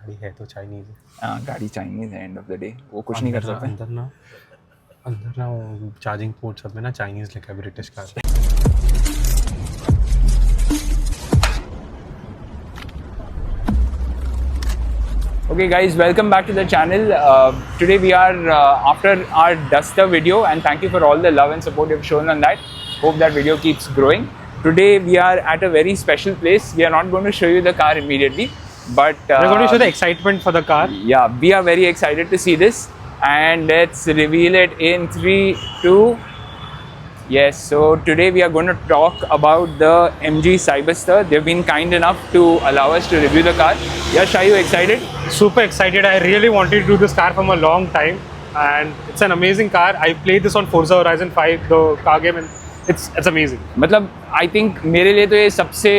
गाड़ी है तो चाइनीज है। हाँ, गाड़ी चाइनीज है, एंड ऑफ द डे वो कुछ नहीं कर सकते। अंदर ना वो चार्जिंग पोर्ट सब में ना चाइनीज लिखा है, British car. Okay guys, welcome back to the channel. Today we are after our Duster video, and thank you for all the love and support you've shown on that. Hope that video keeps growing. Today we are at a very special place. We are not going to show you the car immediately, but we're going to show the excitement for the car. Yeah, we are very excited to see this, and let's reveal it in 3, 2. Yes, so today we are going to talk about the MG Cyberster. They've been kind enough to allow us to review the car. Yash, are you excited? Super excited. I really wanted to do this car from a long time, and it's an amazing car. I played this on Forza Horizon 5, the car game, and it's amazing. मतलब I think मेरे लिए तो ये सबसे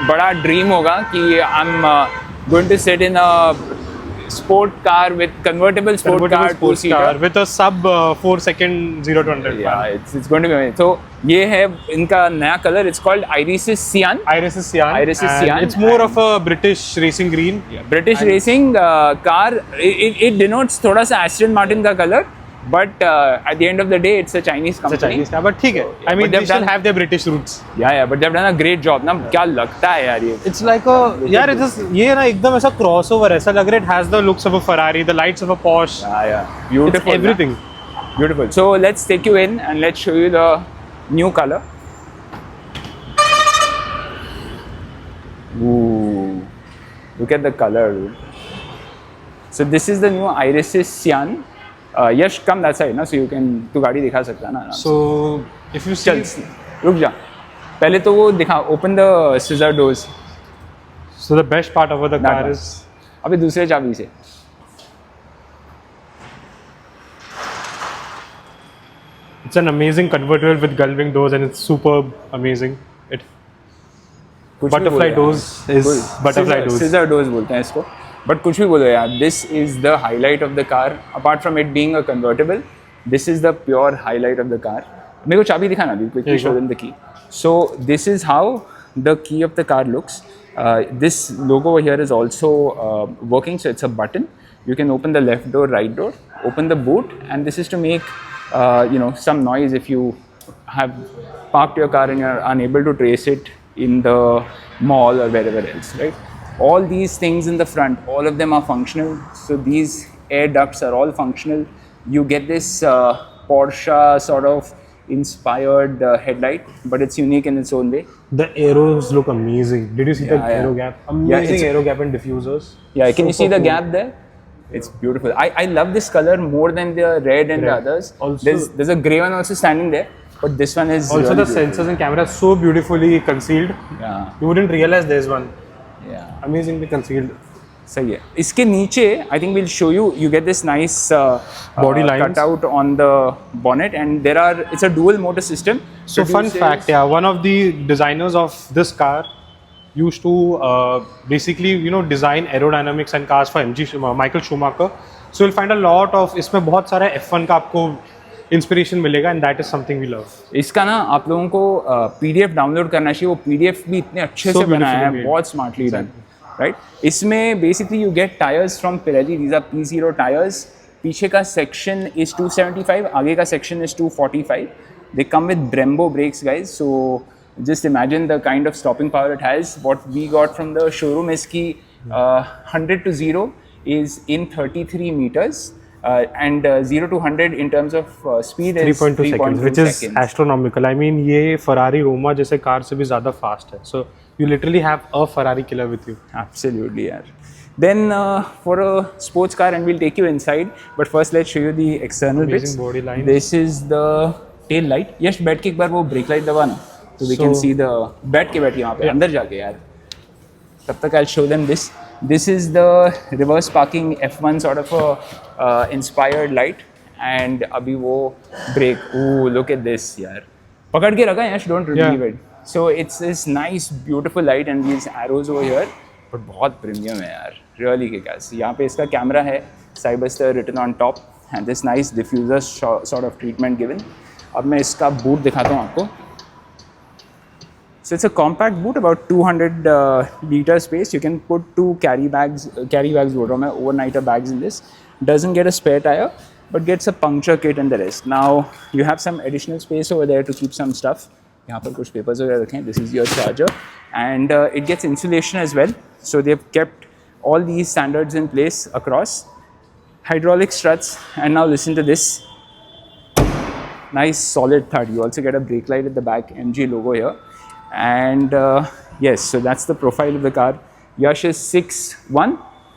बड़ा dream होगा कि I'm going to sit in a sport car with convertible sport car, two-seater with a sub 4 second 0 to 100. Yeah, it's going to be amazing. So ये है इनका नया color. It's called Irisis Cyan. Irisis Cyan. Irisis Cyan. It's more of a British racing green. Yeah, British racing car. It denotes थोड़ा सा Aston Martin का color. But at the end of the day, it's a Chinese company. It's a Chinese car, but ठीक है. I mean, they still have their British roots. Yeah, but they've done a great job. ना क्या लगता है यार ये? It's like a यार ये ना एकदम ऐसा crossover ऐसा लग रहा है. It has the looks of a Ferrari, the lights of a Porsche. Yeah, beautiful. It's everything. Beautiful. So let's take you in and let's show you the new color. Ooh, look at the color, dude. So this is the new Irisis Cyan. Yash, come that side ना, so you can तू गाड़ी दिखा सकता है ना. So if you see, चल रुक जा, पहले तो वो दिखा, open the scissor doors. So the best part of the car is अबे दूसरे चाबी से. It's an amazing convertible with gull-wing doors, and it's superb, amazing. It butterfly doors is butterfly doors. Scissor doors बोलते हैं इसको. But कुछ भी बोलो यार, this is the highlight of the car. Apart from it being a convertible, this is the pure highlight of the car. मेरे को चाबी दिखाना भी, quickly show them the key. So this is how the key of the car looks. This logo over here is also working, so it's a button. You can open the left door, right door, open the boot, and this is to make some noise if you have parked your car and you're unable to trace it in the mall or wherever else, right? All these things in the front, all of them are functional. So these air ducts are all functional. You get this Porsche sort of inspired headlight, but it's unique in its own way. The arrows look amazing. Did you see the aero gap? Amazing aero gap and diffusers. Yeah, can you see the gap there? It's beautiful. I love this color more than the red and the others. Also, there's a grey one also standing there, but this one is also really the sensors and cameras so beautifully concealed. Yeah, you wouldn't realize there's one. Yeah, amazingly concealed. सही है. इसके नीचे I think we'll show you. You get this nice body lines cut out on the bonnet, and it's a dual motor system. So fun fact, one of the designers of this car used to basically design aerodynamics and cars for MG Michael Schumacher. So you'll find a lot of इसमें बहुत सारा F1 का आपको inspiration मिलेगा, and that is something we love. इसका ना आप लोगों को पीडीएफ डाउनलोड करना चाहिए. वो पीडीएफ भी इतने अच्छे से बनाया है, बहुत स्मार्टली डन, राइट. इसमें basically you get tyres from Pirelli. These are P0 tyres. पीछे का सेक्शन इज 275, आगे का section is 245. They come with Brembo brakes, guys. So just imagine the kind of stopping power it has. What we got from the showroom is कि 100 to 0 is in 33 meters. And 0 to 100 in terms of speed is 3.2 seconds, which is astronomical. I mean, ये Ferrari Roma जैसे car से भी ज़्यादा fast है. So you literally have a Ferrari killer with you. Absolutely, यार. Then for a sports car, and we'll take you inside. But first, let's show you the external bits. Amazing body lines. This is the tail light. यश बैठ के एक बार वो brake light दबाना, so we can see the बैठ के बैठिए वहाँ पे अंदर जाके यार. तब तक I'll show them this. This is the reverse parking F1 sort of a inspired light, and अभी वो brake. Ooh, look at this यार. पकड़ के रखा है यार, don't remove it. So it's this nice beautiful light and these arrows over here. But बहुत premium है यार, really kick ass. यहाँ पे इसका कैमरा है, Cyberster written on top, and this nice diffuser sort of treatment given. अब मैं इसका boot दिखाता हूँ आपको. So it's a compact boot, about 200 liter space. You can put 2 carry bags बोल रहा हूँ मैं, overnighter bags in this. Doesn't get a spare tire, but gets a puncture kit and the rest. Now you have some additional space over there to keep some stuff. यहाँ पर कुछ papers वगैरह रखें. This is your charger, and it gets insulation as well. So they've kept all these standards in place across. Hydraulic struts, and now listen to this. Nice solid thud. You also get a brake light at the back, MG logo here. And yes, so that's the profile of the car. Yash is 6'1".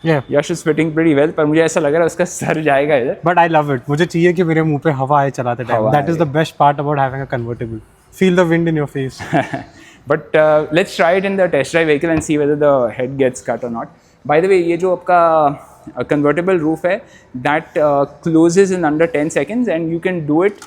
Yeah. Yash is fitting pretty well, पर मुझे ऐसा लग रहा है उसका sir जाएगा इधर. But I love it. मुझे चाहिए कि मेरे मुंह पे हवा आए चलाते time. That is the best part about having a convertible. Feel the wind in your face. But let's try it in the test drive vehicle and see whether the head gets cut or not. By the way, ये जो आपका convertible roof है, that closes in under 10 seconds, and you can do it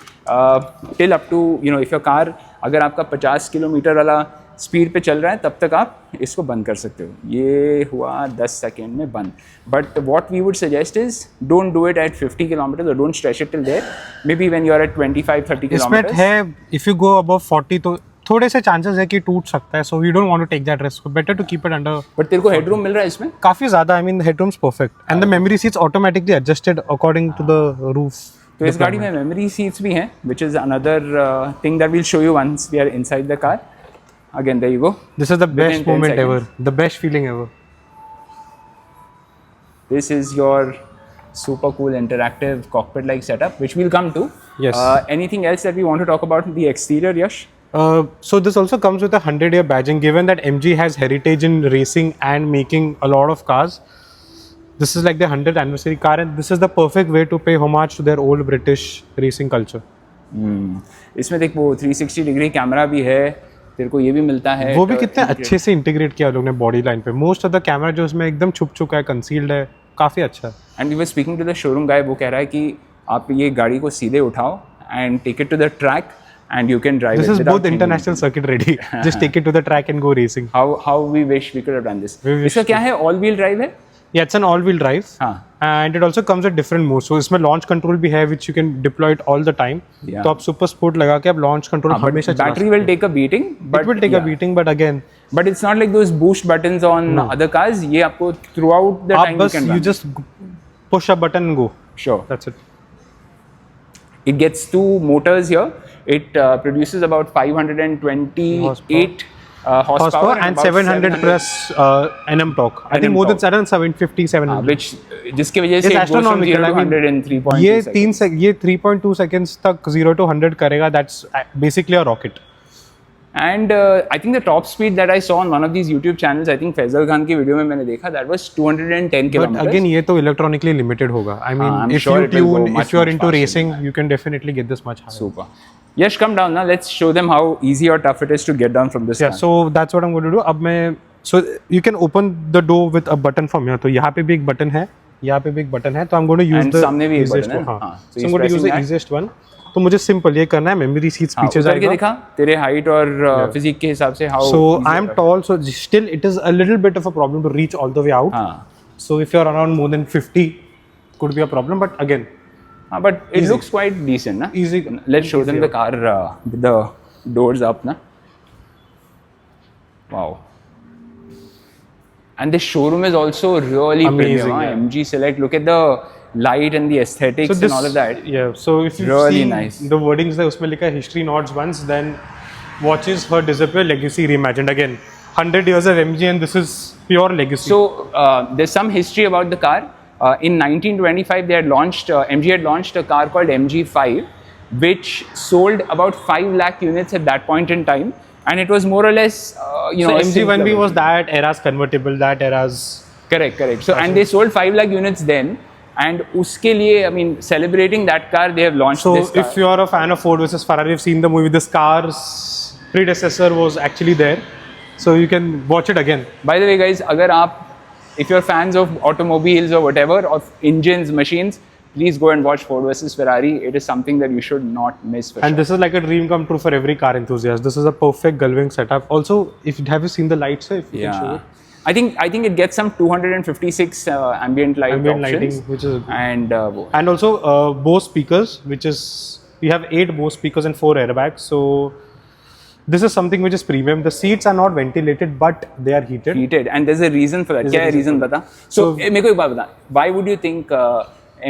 till up to, you know, if your car, अगर आपका 50 kilometre वाला speed पे चल रहा है, तब तक आप इसको बंद कर सकते हो. ये हुआ 10 सेकेंड में बंद. But what we would suggest is don't do it at 50 kilometre और don't stretch it till there. Maybe when you are at 25-30 kilometre इसमें है, इफ यू गो अबव 40 तो थोड़े से चांसेस है कि टूट सकता है. So we don't want to take that risk. Better to keep it under. But तेरे को हेडरूम मिल रहा है इसमें काफी ज्यादा. I mean headroom's perfect and the memory seats automatically adjusted according to the roof. तो इस गाड़ी में मेमोरी सीट्स भी हैं, which is another thing that will show you once we are inside the car. Again, there you go. This is the best moment ever. The best feeling ever. This is your super cool interactive cockpit-like setup, which we'll come to. Yes. Anything else that we want to talk about in the exterior, Yash? So this also comes with a 100-year badging. Given that MG has heritage in racing and making a lot of cars, this is like the 100th anniversary car, and this is the perfect way to pay homage to their old British racing culture. इसमें देख वो 360 degree camera भी है, तेरे को ये भी मिलता है. वो भी कितने अच्छे से इंटीग्रेट किया लोग ने बॉडी लाइन पे. मोस्ट ऑफ द कैमरा जो इसमें एकदम छुप चुका है, कंसील्ड है, काफी अच्छा है. And we were speaking to the showroom guy. वो कह रहा है कि आप ये गाड़ी को सीधे उठाओ and take it to the track and you can drive this it. This is both international circuit ready. Just take it to the track and go racing. How we wish we could have done this. इसका क्या है, all wheel drive है? Yeah, it's an all-wheel drive. And it also comes with different modes. So इसमें launch control भी है, which you can deploy it all the time. तो आप super sport लगा के आप launch control हमेशा चला सकते हो. Battery will take a beating. It will take a beating, but again. But it's not like those boost buttons on other cars. ये आपको throughout the time you can run. You just push a button and go. Sure. That's it. It gets 2 motors here. It produces about 528 horsepower and 700 plus Nm torque. I think more than 750, 700. Which जिसकी वजह से it goes from 0 to 100 in 3.2 seconds. ये 3.2 seconds तक 0 to 100 करेगा. That's basically a rocket. And I think the top speed that I saw on one of these YouTube channels, I think Faisal Khan की video में मैंने देखा, that was 210 kilometers. But again, ये तो electronically limited होगा. I mean, if you tune, if you are into racing, you can definitely get this much higher. Super. Yash, come down now. Let's show them how easy or tough it is to get down from this. Yeah, so that's what I'm going to do. अब मैं, so you can open the door with a button from here. तो यहाँ पे भी एक button है, यहाँ पे भी एक button है. तो I'm going to use the सामने भी एक button है. हाँ. So I'm going to use the easiest one. तो मुझे सिंपल ये करना है. मेमोरी सीट्स पीछे जाएगा. दिखा तेरे हाइट और फिजिक के हिसाब से how. So I am tall, so still it is a little bit of a problem to reach all the way out. So if you are around more than 50, could be a problem. But again, but it looks quite decent, na? Easy. Let's show them the car with the doors up, na? Wow. And this showroom is also really amazing. Premium. Yeah. MG Select. Look at the light and the aesthetics and all of that. Yeah. So if you really see nice. The wordings there, उसमें लिखा है history nods once, then watches her disappear, legacy reimagined. Again, 100 years of MG, and this is pure legacy. So there's some history about the car. In 1925, they had launched. MG had launched a car called MG5, which sold about 5 lakh units at that point in time, and it was more or less, you know. So MG1B was that era's convertible, that era's. Correct. So and they sold 5 lakh units then. And uske liye, I mean, celebrating that car, they have launched this car. So if you are a fan of Ford versus Ferrari, you've seen the movie. This car's predecessor was actually there, so you can watch it again. By the way, guys, if you're fans of automobiles or whatever, of engines, machines, please go and watch Ford versus Ferrari. It is something that you should not miss. And this is like a dream come true for every car enthusiast. This is a perfect Gullwing setup. Also, have you seen the lights here? If you can show it. I think it gets some 256 ambient options, lighting, which is and also Bose speakers, which is we have 8 Bose speakers and 4 airbags. So This is something which is premium. The seats are not ventilated, but they are heated. Heated, and there's a reason for that. There's a क्या है reason reason for बता? So मेरे को एक बात बता. Why would you think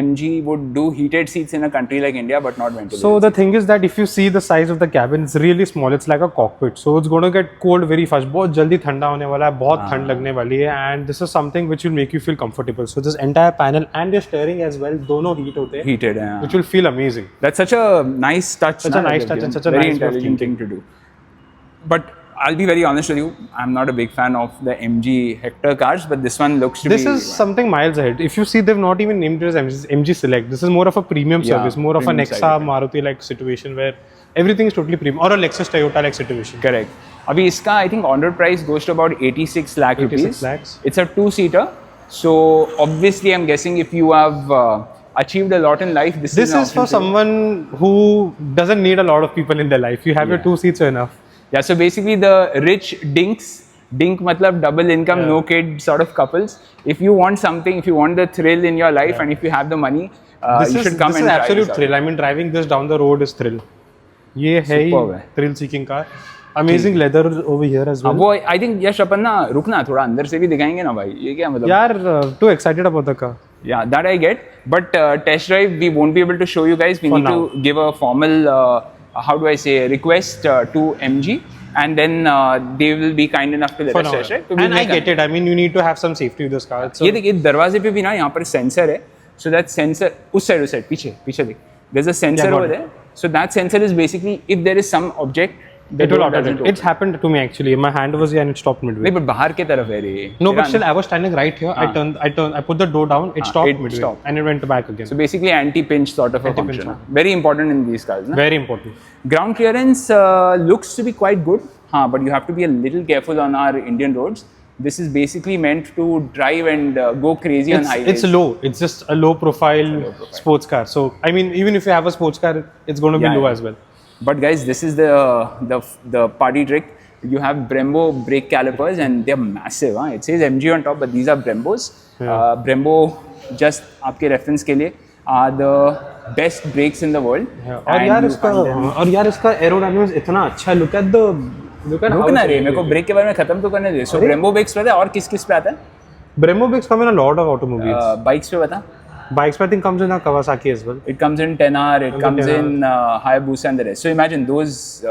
MG would do heated seats in a country like India but not ventilated? So the thing is that if you see the size of the cabin, it's really small. It's like a cockpit, so it's going to get cold very fast. बहुत जल्दी ठंडा होने वाला है, बहुत ठंड लगने वाली है, and this is something which will make you feel comfortable. So this entire panel and your steering as well, दोनों heat होते हैं, Heated, yeah. which will feel amazing. That's such a nice touch. Such a nice touch and such a very nice way of intelligent thing to do. But I'll be very honest with you, I'm not a big fan of the MG Hector cars, but this one looks to This be... is something miles ahead. If you see, they've not even named it as MG Select. This is more of a premium Yeah, service, more of a premium Nexa, side, Maruti-like situation where everything is totally premium, or a Lexus Toyota-like situation. Correct. अभी इसका I think on road price goes to about 86 lakh 86 rupees. lakhs. It's a two-seater. So obviously I'm guessing if you have achieved a lot in life, this This is an is for option for you. someone who doesn't need a lot of people in their life. You have your Yeah. 2 seats are enough. Yeah, so basically the rich dinks, dink matlab double income, no kid sort of couples. If you want something, if you want the thrill in your life, and if you have the money, you should come this and is try absolute this out. thrill. I mean, driving this down the road is thrill. ये है ही Superb है. thrill seeking car. Amazing leather over here as well. अब वो I think यश अपन ना रुकना थोड़ा अंदर से भी दिखाएंगे ना भाई, ये क्या मतलब? यार, too excited about the car. Yeah, that I get. But test drive we won't be able to show you guys. We For need now. to give a formal, how do I say, request to MG. And then they will be kind enough to let For us now. test drive. So we'll And I make get it. I mean, you need to have some safety with this car. So ये देखिए दरवाजे पे भी ना यहाँ पर sensor है. So that sensor उस साइड पीछे देख. There's a sensor got over it. there. So that sensor is basically if there is some object, the it will door auto doesn't detect. It's happened to me actually. My hand was here and it stopped midway. नहीं but बाहर के तरफ है रे. No, तेरा but still, I was standing right here. I put the door down. It stopped it midway, stopped. and it went back again. So basically anti-pinch sort of a Anti-pinch function. Very important in these cars. Na? Very important. Ground clearance looks to be quite good, but you have to be a little careful on our Indian roads. This is basically meant to drive and go crazy on highways. It's low. It's just a low profile sports car. So I mean, even if you have a sports car, it's going to be Yeah, low yeah. as well. But guys, this is the party trick. You have Brembo brake calipers and they're massive. Huh? It says MG on top, but these are Brembos. Brembo, just आपके reference के लिए, are the best brakes in the world. और यार इसका aerodynamics इतना अच्छा. Look at how रुकना it's रे, मेरे को ब्रेक के बारे में खत्म तो करने दे. So Brembo brakes पता है और किस पे आता है? Brembo brakes come in a lot of automobiles. Bikes पे बता. Bikes, I think, comes in a Kawasaki as well. It comes in 10R, it comes 10R. in Hayabusa and the rest. So imagine those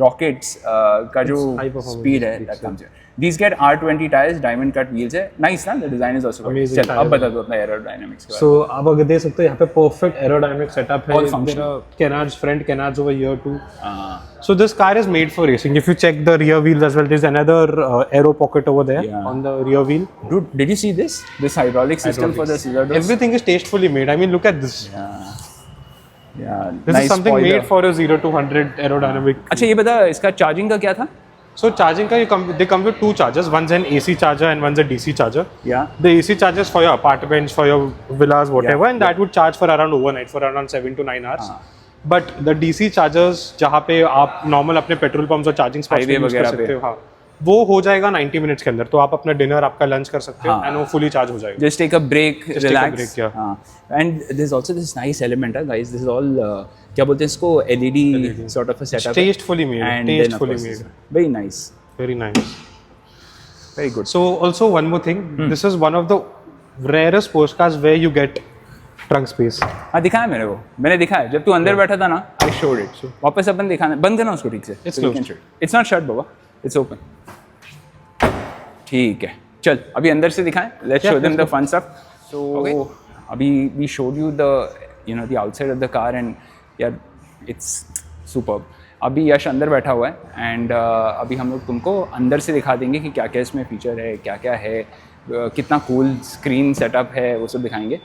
rockets का जो high performance speed है brakes, that comes in. These get R20 tires, diamond cut wheels है. Nice ना? The design is also good. Amazing चल अब tires. बता दो अपना aerodynamics के बारे So आप अगर देख सकते हो यहाँ पे perfect aerodynamic setup है. All functional. Canards, front canards over here too. में. So this car is made for racing. If you check the rear wheels as well, there's another aero pocket over there Yeah. on the rear wheel. Dude, did you see this? This hydraulic system for the scissor doors? Everything is tastefully made. I mean, look at this. Yeah. This nice is something spoiler. made for a 0 to 100 aerodynamic. अच्छा ये बता इसका charging का क्या था? So charging car, they come with 2 chargers. One's an AC charger and one's a DC charger. Yeah. The AC chargers for your apartments, for your villas, whatever, Yeah, and that would charge for around overnight, for around 7 to 9 hours. But the DC chargers, जहाँ पे आप normal अपने petrol pumps और charging spots Highway पे use कर वगैरह सकते पे। हो, हाँ, वो हो जाएगा 90 minutes के अंदर. तो आप अपना dinner, आपका lunch कर सकते हो, हाँ। and वो fully charge हो जाएगा. Just take a break, take a relax. break, yeah. And there's also this nice element, guys. This is all क्या बोलते हैं इसको LED sort of a setup. Tastefully made. And then of Tastefully course, made. very nice, Very nice. very good. So also one more thing. This is one of the rarest sports cars where you get trunk space. हाँ दिखाया मेरे को, मैंने दिखाया जब तू अंदर बैठा था ना. I showed it. वापस अपन दिखाना, बंद करना उसको ठीक से. It's So we can closed. show it. It's not shut Baba. It's open. ठीक है. चल अभी अंदर से दिखाएं. Let's show them the fun stuff. So अभी we showed you the outside of the car and यार it's superb. अभी यश अंदर बैठा हुआ है एंड अभी हम लोग तुमको अंदर से दिखा देंगे कि क्या क्या इसमें फीचर है, क्या क्या है, कितना कूल स्क्रीन सेटअप है, वो सब दिखाएंगे.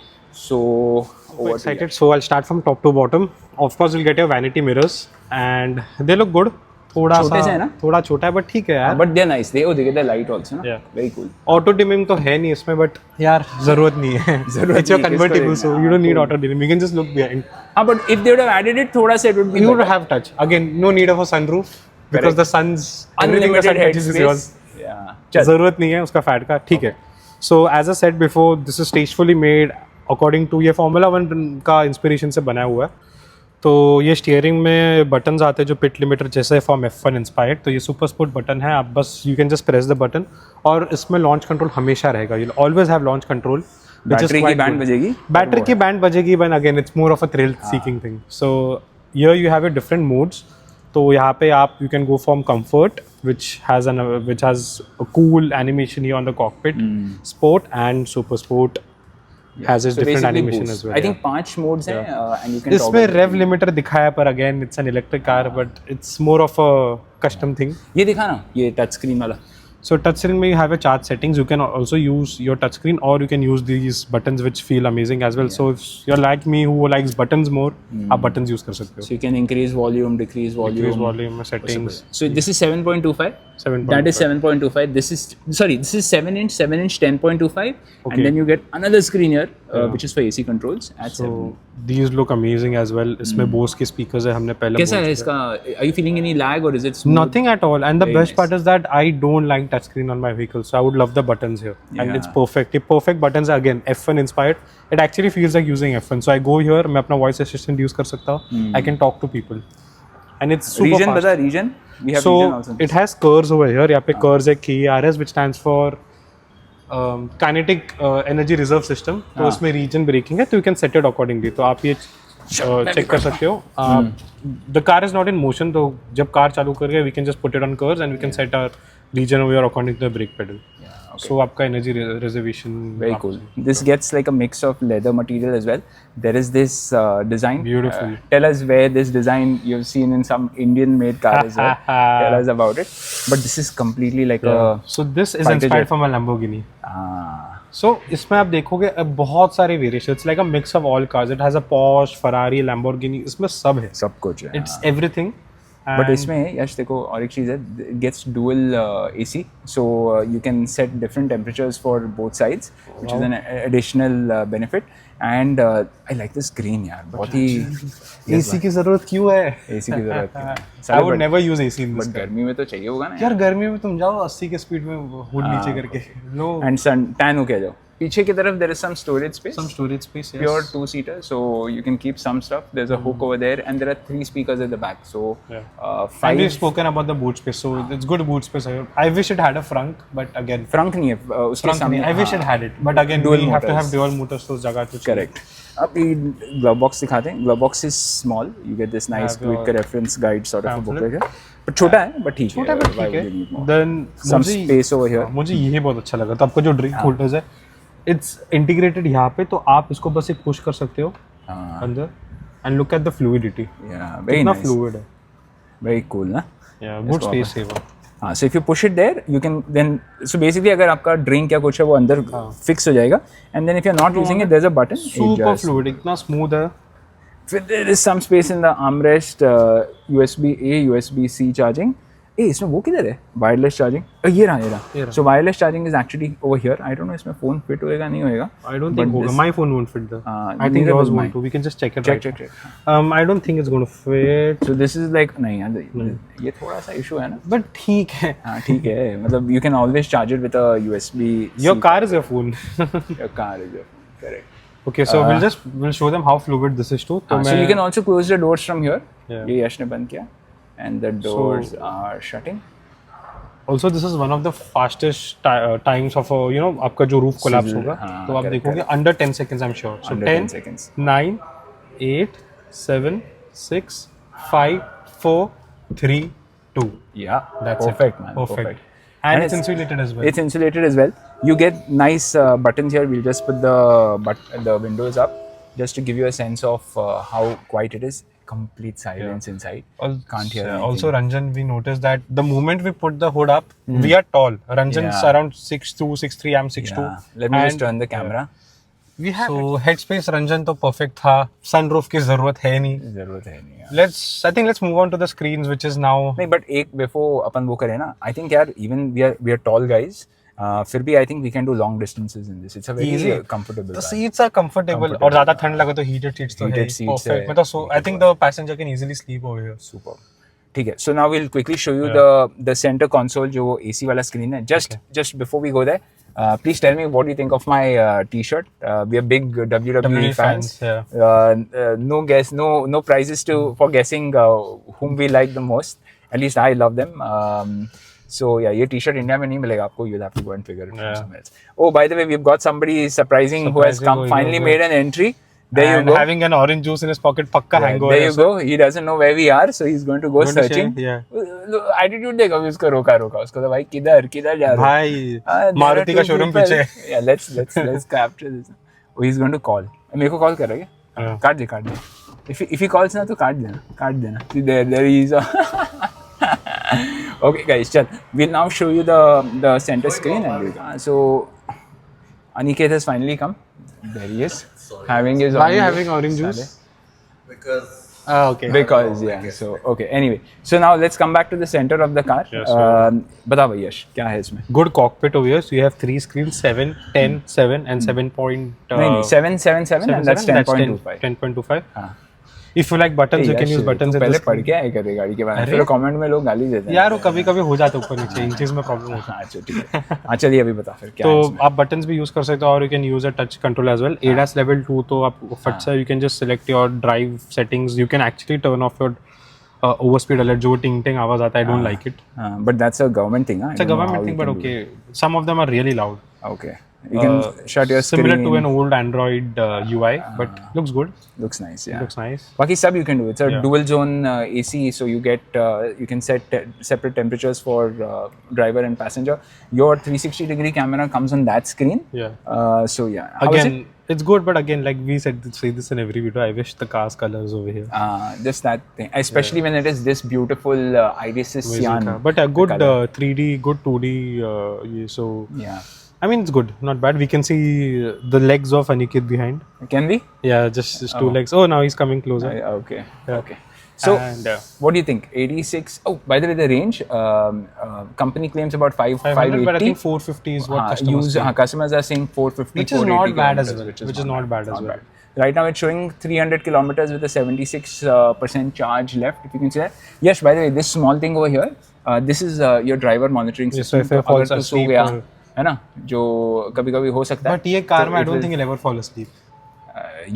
सो Excited. So I'll start from top to bottom. Of course, you'll get your vanity mirrors, and they look good. थोड़ा छोटे से है सा ना? थोड़ा छोटा है, बट ठीक है यार. But they nice, they they the light also ना. Yeah. Very cool. Auto dimming तो है नहीं इसमें, बट यार जरूरत नहीं है. It's your नहीं है, convertible, किसको so देखना? you don't need cool. auto dimming. You can just look behind. हाँ but if they would have added it थोड़ा सा it would be You would have touch. Again, no need of a sunroof because the sun's everything the sun touches is yours. चल जरूरत नहीं है उसका fat का. ठीक है. So as I said before, this is tastefully made according to ये Formula 1 का इंस्पिरेशन से बना हुआ है. तो ये स्टीयरिंग में बटन्स आते हैं जो पिट लिमिटर जैसे फ्रॉम F1 इंस्पायर्ड, तो ये सुपर स्पोर्ट बटन है, आप बस you can just press the button, और इसमें लॉन्च कंट्रोल हमेशा रहेगा, you always have launch control. Battery की बैंड बजेगी, बैटरी की बैंड बजेगी, but again it's more of a thrill seeking thing. So here you have a different modes, तो यहाँ पे आप you can go from comfort which has a cool animation here on the cockpit, sport and super sport has its So different basically animation boost. as well. I think 5 modes हैं and you can इसमें toggle rev limiter दिखाया, पर again it's an electric car, but it's more of a custom thing. ये दिखा ना, ये touch screen वाला। So touchscreen में you have a charge settings. You can also use your touchscreen, or you can use these buttons which feel amazing as well. So if you're like me who likes buttons more, आप buttons use कर सकते हो. So you can increase volume, decrease volume. Increase volume settings. So this is 7.25. 7.25. That is 7.25. This is 7-inch, 7-inch 10.25, Okay. and then you get another screen here, which is for AC controls at 7. So these look amazing as well. इसमें Bose के speakers है, हमने पहले कैसा है इसका? Are you feeling any lag or is it smooth? Nothing at all. And the Very best nice. part is that I don't like touchscreen on my vehicle, so I would love the buttons here. And it's Yeah. perfect. The perfect buttons are again F1 inspired. It actually feels like using F1. So I go here, मैं अपना voice assistant use कर सकता हूँ. I can talk to people. And it's super Region fast. बता, region? We have So region also. it has curves over here. यहाँ पे curves है KERS, which stands for kinetic energy reserve system. तो उसमें region braking है, तो you can set it accordingly. तो आप ये चेक कर सकते हो. The car is not in motion, तो जब कार चालू करेगा we can just put it on curves and we can set our region over here according to the brake pedal. So आपका energy reservation. Very cool. This gets like a mix of leather material as well. There is this design. Beautiful. Tell us where this design you've seen in some Indian-made car as well. Tell us about it. But this is completely like a. So this is fighter inspired jet. from a Lamborghini. Ah. So इसमें आप देखोगे बहुत सारे variation. It's like a mix of all cars. It has a Porsche, Ferrari, Lamborghini. इसमें सब है. सब कुछ है. It's everything. But इसमें यश देखो और एक चीज़ है, it gets dual AC, so you can set different temperatures for both sides, which is an additional benefit. And I like this green यार, बहुत ही AC की जरूरत क्यों है? AC की जरूरत है. I would never use AC in this But car. गर्मी में तो चाहिए होगा ना यार गर्मी में तुम जाओ 80 के स्पीड में हुड नीचे करके. No. And sun tan होके आ जाओ. पीछे की तरफ there is some storage space. Some storage space. Yes. Pure 2-seater, so you can keep some stuff. There's a hook over there, and there are 3 speakers at the back. So Yeah. 5. And we've spoken about the boot space, so it's good boot space. I wish it had a frunk, but again, Frunk नहीं है उसके frunk सामने. नहीं. I wish it had it, but again, Dual we have to motors. have dual motors तो उस जगह तो Correct. अब ये glove box दिखाते हैं. Glove box is small. You get this nice Have your quick reference guide sort of a pamphlet. booklet है. But छोटा है, but ठीक है. छोटा but Why ठीक would you need है. more? Then Some मुझे space over here. मुझे ये बहुत अच्छा लगा. तो आपका जो ड्रिंक होल्डर्स है, इट्स इंटीग्रेटेड यहाँ पे, तो आप इसको बस एक पुश कर सकते हो हाँ. अंदर. And look at the fluidity. Yeah, very कितना nice. फ्लूइड है. Very cool ना. Good space saver. हाँ, so if you push it there, you can then, so basically अगर आपका drink या कुछ है वो अंदर fix हो जाएगा, and then if you're not using it, there's a button. it super just- fluid, इतना स्मूथ है. फिर there is some space in the armrest, USB-A, USB-C charging. इसमें वो किधर है? Wireless charging. ये रहा. So wireless charging is actually over here. I don't know इसमें phone fit होएगा नहीं होएगा. I don't think होगा. My phone won't fit the. I think neither yours will won't mine. too. We can just check it. Check, right check, now. check. I don't think it's going to fit. So this is like नहीं यार, ये थोड़ा सा issue है ना. But ठीक है. हाँ ठीक है, मतलब you can always charge it with a USB. Your car is your phone. Your car is your correct. Okay, so we'll show them how fluid this is too. तो So you can also close the doors from here. Yeah. ये यश ने बंद किया, and the doors are shutting. Also, this is one of the fastest times of आपका जो roof collapse होगा. हाँ, तो आप correct, देखोगे under 10 seconds I'm sure. So Under 10 seconds. 9, 8, 7, 6, 5, 4, 3, 2. Yeah, That's perfect, it. man. Perfect. And it's insulated as well. It's insulated as well. You get nice buttons here. We'll just put the windows up just to give you a sense of how quiet it is. Complete silence inside. Can't hear anything. Also, Ranjan, we noticed that the moment we put the hood up, we are tall. Ranjan's Yeah. around 6'2", 6'3", I'm 6'2". Yeah. Let me just turn the camera. We have so headspace Ranjan तो perfect था. Sunroof की जरूरत है नहीं. जरूरत है नहीं यार. I think let's move on to the screens, which is now. नहीं, but एक before अपन वो करें ना, I think यार even we are tall guys. फिर भी I think we can do long distances in this. It's a very Easy. comfortable. The ride. seats are comfortable. और ज़्यादा ठंड लगे तो heated seats तो है. Heated seats Perfect. है. मतलब so I think the passenger can easily sleep over here. Super. ठीक है. So now we'll quickly show you the center console जो AC वाला screen है. Just before we go there, Please tell me what you think of my T-shirt. We are big WWE fans. yeah. No prizes for guessing whom we like the most. At least I love them. So yeah, ये T-shirt India में नहीं मिलेगा आपको. You'll have to go and figure it out somewhere else. Oh, by the way, we've got somebody surprising who has come finally made an entry. There and you go. Having an orange juice in his pocket, pakka hangover. There you go. He doesn't know where we are, so he's going to go searching. Yeah. Attitude देखो उसको रोका उसको तो भाई किधर जा रहा है भाई मारुति का शोरूम पीछे. Yeah, let's capture this. Oh, he's going to call. मेरे को कॉल करेगा क्या? काट दे. If he calls ना तो काट देना. See there he is. Okay guys, चल. We'll now show you the center screen and so Aniket has finally come. There he is. Having his. Why are you having orange juice? Because. Okay. Because yeah. So okay. Anyway, so now let's come back to the center of the car. Yes, बता भाई यश क्या है इसमें? Good cockpit over here. So you have 3 screens, 7, 10, 7 and 7. नहीं 7 and that's 10.25. 10.25. हाँ. If you like buttons, you can use buttons. तू पहले पढ़ के आए कर गाड़ी के बारे में. फिर कमेंट में लोग गाली देते हैं. यार वो कभी-कभी हो जाता है ऊपर नीचे. इन चीज में प्रॉब्लम होता है. अच्छा ठीक है. हाँ चलिए अभी बता फिर क्या है इसमें. तो आप buttons भी यूज कर सकते हो और you can use a touch control as well. ADAS level 2 तो आप फट से you can just select your drive settings. You can actually turn off your overspeed alert. जो टिंग टिंग आवाज आता है, I don't like it. But that's a government thing. It's a government thing, but okay. Some of them are really loud. Okay. You can shut your screen. Similar to an old Android UI, but looks good. Looks nice, yeah. Looks nice. Baki sub you can do. It's a dual zone AC, so you get you can set separate temperatures for driver and passenger. Your 360-degree camera comes on that screen. Yeah. So yeah. How Again, is it? it's good, but again, like we say this in every video. I wish the car's colors over here. Just that thing, especially when it is this beautiful Irisis cyan. But a good 3D, good 2D. So yeah. I mean, it's good, not bad. We can see the legs of Aniket behind. Can we? Yeah, just 2 legs. Oh, now he's coming closer. Okay. Okay. So, And, what do you think? 86. Oh, by the way, the range. Company claims about 580. But I think 450 is what customers say. Customers are saying 450. Which is not bad as well. Which is not bad as well. Right now, it's showing 300 kilometers with a 76% charge left. If you can see that. Yes. By the way, this small thing over here. This is your driver monitoring system. So if it falls asleep, है ना जो कभी-कभी हो सकता है. But ये car में I don't think you'll ever fall asleep.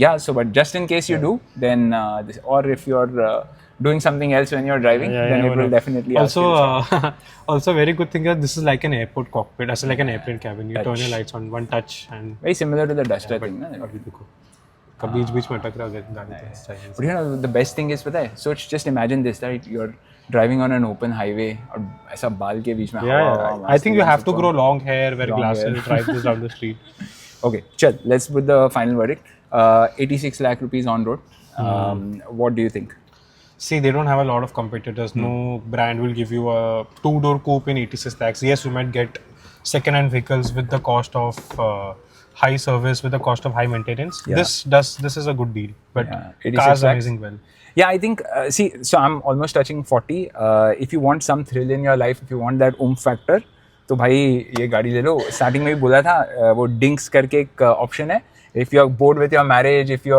Yeah, so but just in case you do, then or if you're doing something else when you're driving, then it will definitely. Also very good thing is this is like an airport cockpit. It's like an airplane cabin. You turn your lights on, one touch, and very similar to the Duster thing, ना? अभी देखो, कभी बीच में अटक रहा है गाड़ी तो. But you know the best thing is पता है? So just imagine this, right? You're driving on an open highway और ऐसा बाल के बीच में. Yeah. I think you have to grow long hair, wear glasses, drive this down the street. Okay, chal. Let's put the final verdict. 86 lakh rupees on road. What do you think? See, they don't have a lot of competitors. No brand will give you a 2-door coupe in 86 lakhs. Yes, you might get second-hand vehicles with the cost of high service, with the cost of high maintenance. Yeah. This is a good deal. But 86 cars lakhs. amazing well. Yeah, I think, see, so I'm almost touching 40. If you want some thrill in your life, if you want that oomph factor, तो भाई ये गाड़ी ले लो. Starting में भी बोला था वो डिंक्स करके एक ऑप्शन है. If you're bored with your marriage, if you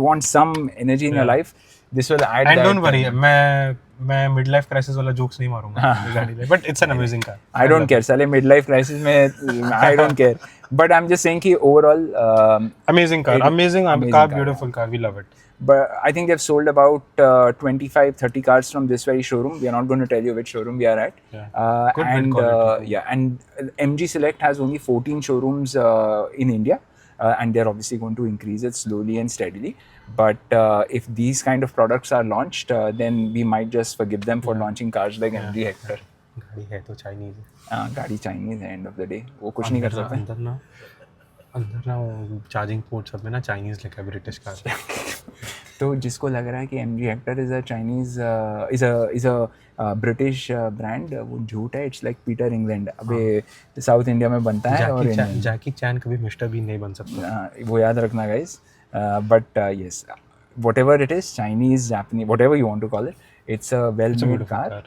want some energy in your life, this will add. And that. don't worry, मैं midlife crisis वाला jokes नहीं मारूंगा ये गाड़ी में. But it's an amazing car. I don't care. साले midlife crisis में I don't care. But I'm just saying कि overall. Amazing car, amazing car, beautiful car. We love it. But I think they've sold about 25-30 cars from this very showroom. We are not going to tell you which showroom we are at. Yeah. Good build quality. And MG Select has only 14 showrooms in India. And they're obviously going to increase it slowly and steadily. But if these kind of products are launched, then we might just forgive them for launching cars like MG Hector. गाड़ी है तो Chinese है. गाड़ी Chinese है, end of the day वो कुछ नहीं कर सकते. अंदर ना चार्जिंग पोर्ट सब में ना चाइनीज लिखा है, ब्रिटिश कार. तो जिसको लग रहा है कि MG Hector is a Chinese is a British brand, वो झूठ है. It's like Peter England. अबे साउथ इंडिया में बनता है. और जैकी चैन कभी मिस्टर बीन नहीं बन सकता. वो याद रखना guys. But yes, whatever it is, Chinese, Japanese, whatever you want to call it, it's a well-made car.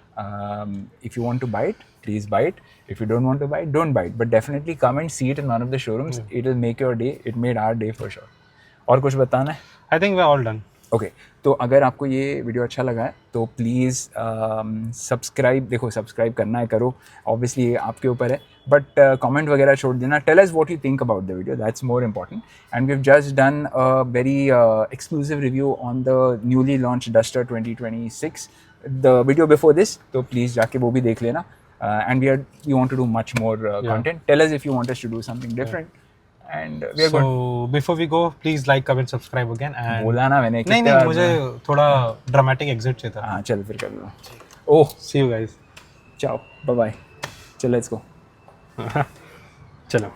If you want to buy it, please buy it. If you don't want to buy it, don't buy it. But definitely come and see it in one of the showrooms. It will make your day. It made our day for sure. और कुछ बताना है? I think we're all done. Okay तो अगर आपको ये video अच्छा लगा है तो प्लीज़ सब्सक्राइब, देखो सब्सक्राइब करना है करो, ऑब्वियसली ये आपके ऊपर है, बट कमेंट वगैरह छोड़ देना, tell us what you think about the video, that's more important. And we have just done a very exclusive review on the newly launch Duster 2026, the video before this, तो please जाके वो भी देख लेना. And we want to do much more content. Tell us if you want us to do something different. And we are So good. before we go, please like, comment, subscribe again. And बोला ना मैंने नहीं कितने नहीं बार मुझे थोड़ा dramatic exit चाहिए था. हाँ चल फिर कर लो. ओह See you guys. चाओ बाय बाय. चल लेट्स गो. चलो.